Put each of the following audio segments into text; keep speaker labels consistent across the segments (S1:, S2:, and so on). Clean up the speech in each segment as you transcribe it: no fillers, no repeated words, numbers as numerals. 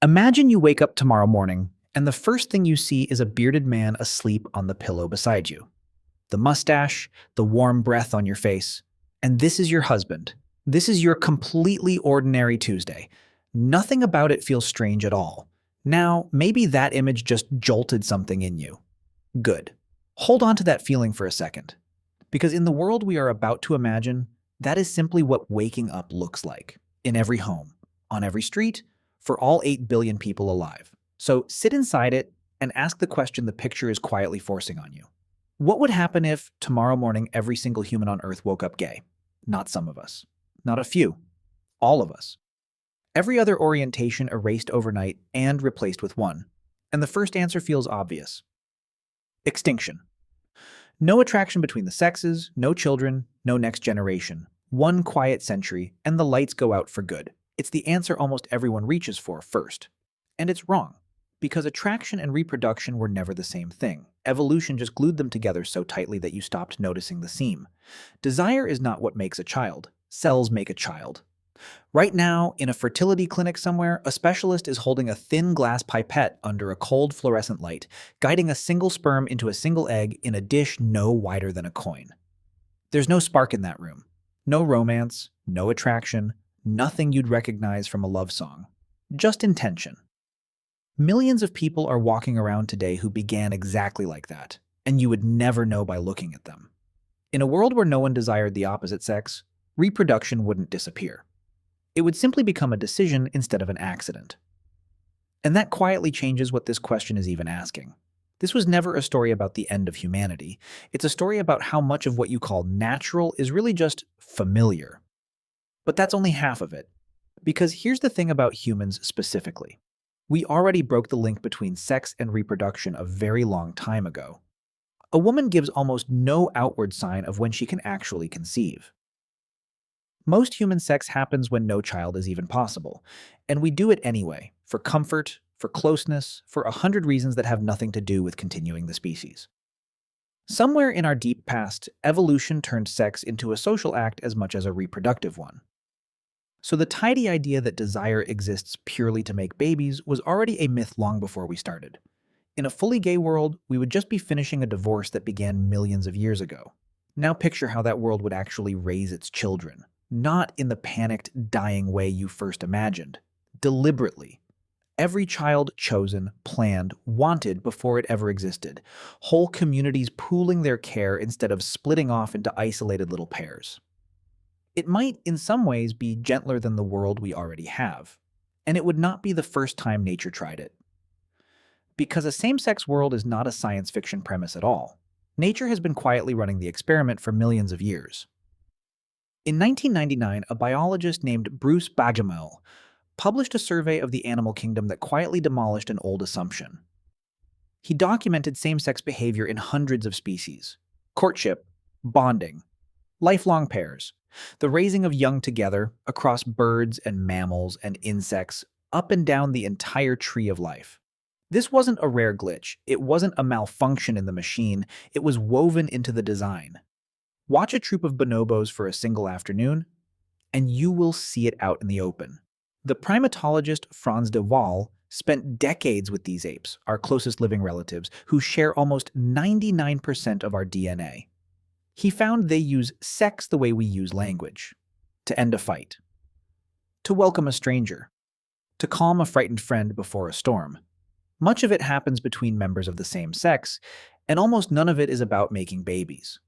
S1: Imagine you wake up tomorrow morning, and the first thing you see is a bearded man asleep on the pillow beside you. The mustache, the warm breath on your face. And this is your husband. This is your completely ordinary Tuesday. Nothing about it feels strange at all. Now, maybe that image just jolted something in you. Good. Hold on to that feeling for a second. Because in the world we are about to imagine, that is simply what waking up looks like. In every home, on every street, for all 8 billion people alive. So sit inside it and ask the question the picture is quietly forcing on you. What would happen if, tomorrow morning, every single human on Earth woke up gay? Not some of us. Not a few. All of us. Every other orientation erased overnight and replaced with one. And the first answer feels obvious. Extinction. No attraction between the sexes, no children, no next generation. One quiet century, and the lights go out for good. It's the answer almost everyone reaches for first. And it's wrong. Because attraction and reproduction were never the same thing. Evolution just glued them together so tightly that you stopped noticing the seam. Desire is not what makes a child. Cells make a child. Right now, in a fertility clinic somewhere, a specialist is holding a thin glass pipette under a cold fluorescent light, guiding a single sperm into a single egg in a dish no wider than a coin. There's no spark in that room. No romance, no attraction, nothing you'd recognize from a love song. Just intention. Millions of people are walking around today who began exactly like that, and you would never know by looking at them. In a world where no one desired the opposite sex, reproduction wouldn't disappear. It would simply become a decision instead of an accident. And that quietly changes what this question is even asking. This was never a story about the end of humanity. It's a story about how much of what you call natural is really just familiar. But that's only half of it. Because here's the thing about humans specifically. We already broke the link between sex and reproduction a very long time ago. A woman gives almost no outward sign of when she can actually conceive. Most human sex happens when no child is even possible, and we do it anyway, for comfort, for closeness, for 100 reasons that have nothing to do with continuing the species. Somewhere in our deep past, evolution turned sex into a social act as much as a reproductive one. So the tidy idea that desire exists purely to make babies was already a myth long before we started. In a fully gay world, we would just be finishing a divorce that began millions of years ago. Now picture how that world would actually raise its children. Not in the panicked, dying way you first imagined. Deliberately. Every child chosen, planned, wanted before it ever existed. Whole communities pooling their care instead of splitting off into isolated little pairs. It might, in some ways, be gentler than the world we already have. And it would not be the first time nature tried it. Because a same-sex world is not a science fiction premise at all. Nature has been quietly running the experiment for millions of years. In 1999, a biologist named Bruce Bagamel published a survey of the animal kingdom that quietly demolished an old assumption. He documented same-sex behavior in hundreds of species: courtship, bonding, lifelong pairs, the raising of young together across birds and mammals and insects up and down the entire tree of life. This wasn't a rare glitch. It wasn't a malfunction in the machine. It was woven into the design. Watch a troop of bonobos for a single afternoon, and you will see it out in the open. The primatologist Franz de Waal spent decades with these apes, our closest living relatives, who share almost 99% of our DNA. He found they use sex the way we use language. To end a fight. To welcome a stranger. To calm a frightened friend before a storm. Much of it happens between members of the same sex, and almost none of it is about making babies.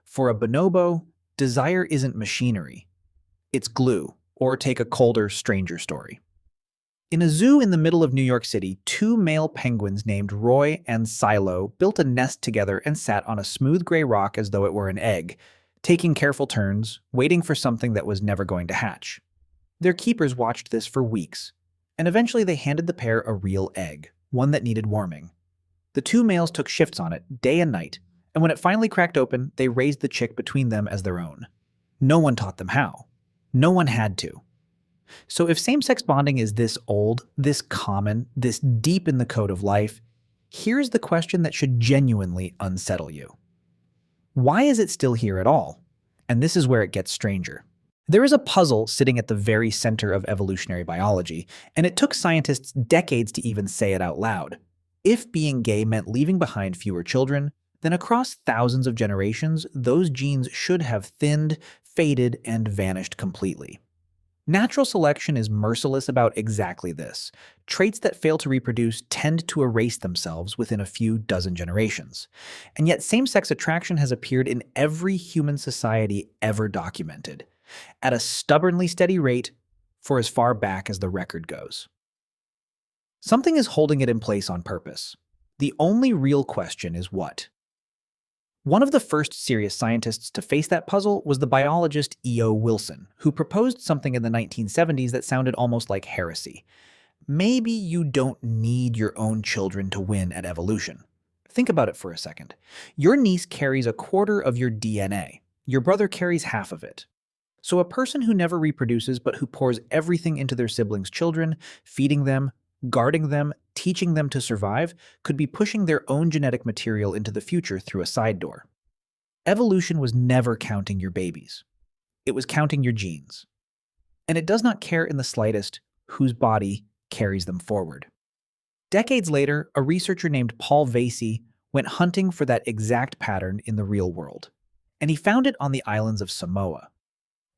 S1: For a bonobo, desire isn't machinery. It's glue, or take a colder, stranger story. In a zoo in the middle of New York City, 2 male penguins named Roy and Silo built a nest together and sat on a smooth gray rock as though it were an egg, taking careful turns, waiting for something that was never going to hatch. Their keepers watched this for weeks, and eventually they handed the pair a real egg, one that needed warming. The 2 males took shifts on it, day and night, and when it finally cracked open, they raised the chick between them as their own. No one taught them how. No one had to. So if same-sex bonding is this old, this common, this deep in the code of life, here's the question that should genuinely unsettle you. Why is it still here at all? And this is where it gets stranger. There is a puzzle sitting at the very center of evolutionary biology, and it took scientists decades to even say it out loud. If being gay meant leaving behind fewer children, then across thousands of generations, those genes should have thinned, faded, and vanished completely. Natural selection is merciless about exactly this. Traits that fail to reproduce tend to erase themselves within a few dozen generations. And yet same-sex attraction has appeared in every human society ever documented, at a stubbornly steady rate for as far back as the record goes. Something is holding it in place on purpose. The only real question is what? One of the first serious scientists to face that puzzle was the biologist E.O. Wilson, who proposed something in the 1970s that sounded almost like heresy. Maybe you don't need your own children to win at evolution. Think about it for a second. Your niece carries a quarter of your DNA. Your brother carries half of it. So a person who never reproduces but who pours everything into their siblings' children, feeding them, guarding them, teaching them to survive, could be pushing their own genetic material into the future through a side door. Evolution was never counting your babies. It was counting your genes. And it does not care in the slightest whose body carries them forward. Decades later, a researcher named Paul Vasey went hunting for that exact pattern in the real world. And he found it on the islands of Samoa.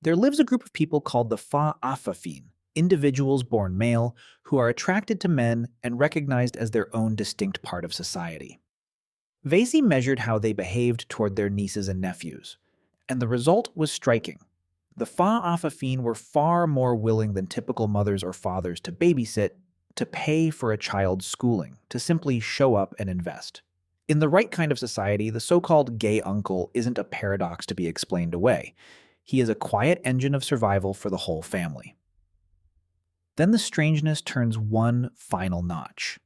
S1: There lives a group of people called the fa-afafine, individuals born male who are attracted to men and recognized as their own distinct part of society. Vasey measured how they behaved toward their nieces and nephews, and the result was striking. The fa-afafine were far more willing than typical mothers or fathers to babysit, to pay for a child's schooling, to simply show up and invest. In the right kind of society, the so-called gay uncle isn't a paradox to be explained away. He is a quiet engine of survival for the whole family. Then the strangeness turns one final notch.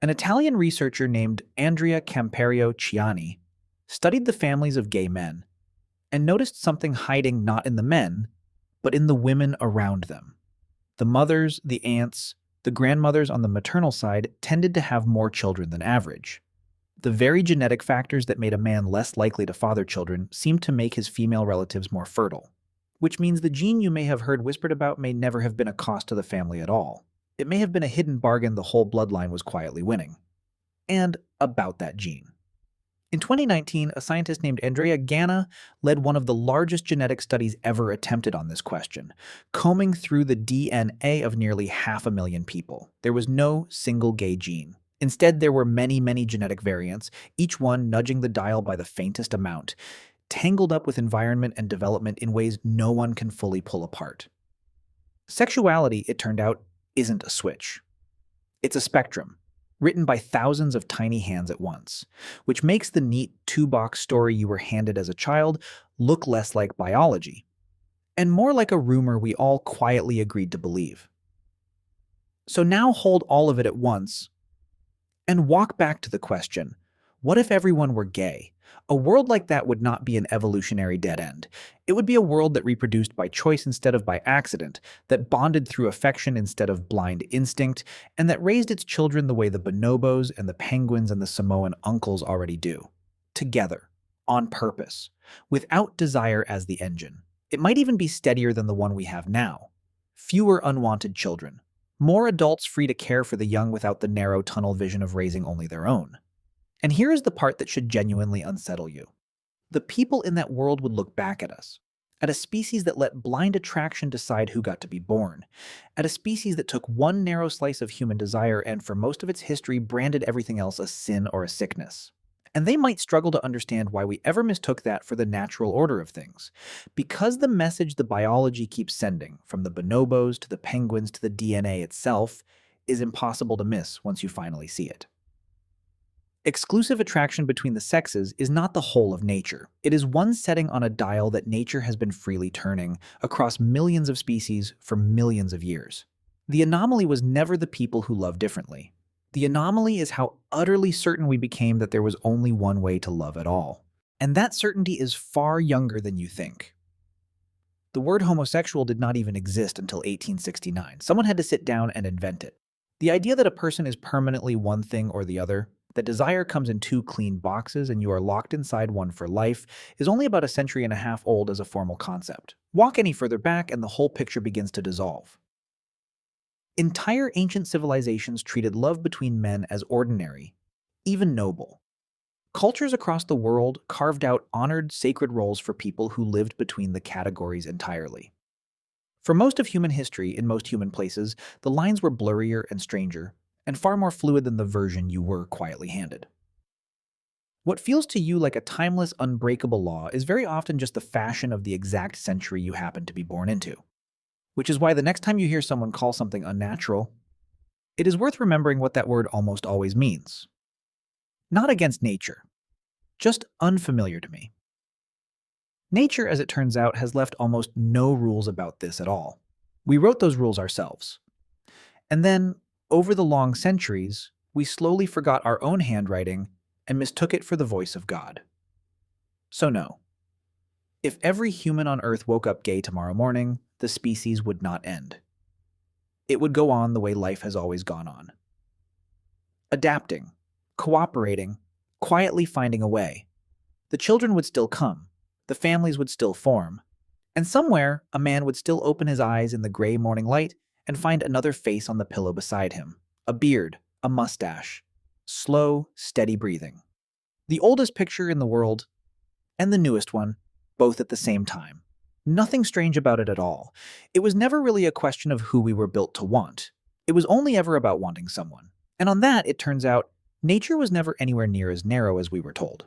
S1: An Italian researcher named Andrea Camperio Ciani studied the families of gay men and noticed something hiding not in the men, but in the women around them. The mothers, the aunts, the grandmothers on the maternal side tended to have more children than average. The very genetic factors that made a man less likely to father children seemed to make his female relatives more fertile, which means the gene you may have heard whispered about may never have been a cost to the family at all. It may have been a hidden bargain the whole bloodline was quietly winning. And about that gene. In 2019, a scientist named Andrea Ganna led one of the largest genetic studies ever attempted on this question, combing through the DNA of nearly 500,000 people. There was no single gay gene. Instead, there were many, many genetic variants, each one nudging the dial by the faintest amount, tangled up with environment and development in ways no one can fully pull apart. Sexuality, it turned out, isn't a switch. It's a spectrum, written by thousands of tiny hands at once, which makes the neat two-box story you were handed as a child look less like biology, and more like a rumor we all quietly agreed to believe. So now hold all of it at once and walk back to the question, what if everyone were gay? A world like that would not be an evolutionary dead end. It would be a world that reproduced by choice instead of by accident, that bonded through affection instead of blind instinct, and that raised its children the way the bonobos and the penguins and the Samoan uncles already do. Together, on purpose, without desire as the engine. It might even be steadier than the one we have now. Fewer unwanted children. More adults free to care for the young without the narrow tunnel vision of raising only their own. And here is the part that should genuinely unsettle you. The people in that world would look back at us, at a species that let blind attraction decide who got to be born, at a species that took one narrow slice of human desire and for most of its history branded everything else a sin or a sickness. And they might struggle to understand why we ever mistook that for the natural order of things. Because the message the biology keeps sending, from the bonobos to the penguins to the DNA itself, is impossible to miss once you finally see it. Exclusive attraction between the sexes is not the whole of nature. It is one setting on a dial that nature has been freely turning across millions of species for millions of years. The anomaly was never the people who love differently. The anomaly is how utterly certain we became that there was only one way to love at all. And that certainty is far younger than you think. The word homosexual did not even exist until 1869. Someone had to sit down and invent it. The idea that a person is permanently one thing or the other, that desire comes in two clean boxes and you are locked inside one for life is only about a century and a half old as a formal concept. Walk any further back and the whole picture begins to dissolve. Entire ancient civilizations treated love between men as ordinary, even noble. Cultures across the world carved out honored, sacred roles for people who lived between the categories entirely. For most of human history, in most human places, the lines were blurrier and stranger, and far more fluid than the version you were quietly handed. What feels to you like a timeless, unbreakable law is very often just the fashion of the exact century you happen to be born into. Which is why the next time you hear someone call something unnatural, it is worth remembering what that word almost always means. Not against nature, just unfamiliar to me. Nature, as it turns out, has left almost no rules about this at all. We wrote those rules ourselves. And then, over the long centuries, we slowly forgot our own handwriting and mistook it for the voice of God. So no. If every human on Earth woke up gay tomorrow morning, the species would not end. It would go on the way life has always gone on. Adapting, cooperating, quietly finding a way. The children would still come, the families would still form, and somewhere a man would still open his eyes in the gray morning light and find another face on the pillow beside him, a beard, a mustache, slow, steady breathing. The oldest picture in the world, and the newest one, both at the same time. Nothing strange about it at all. It was never really a question of who we were built to want. It was only ever about wanting someone. And on that, it turns out, nature was never anywhere near as narrow as we were told.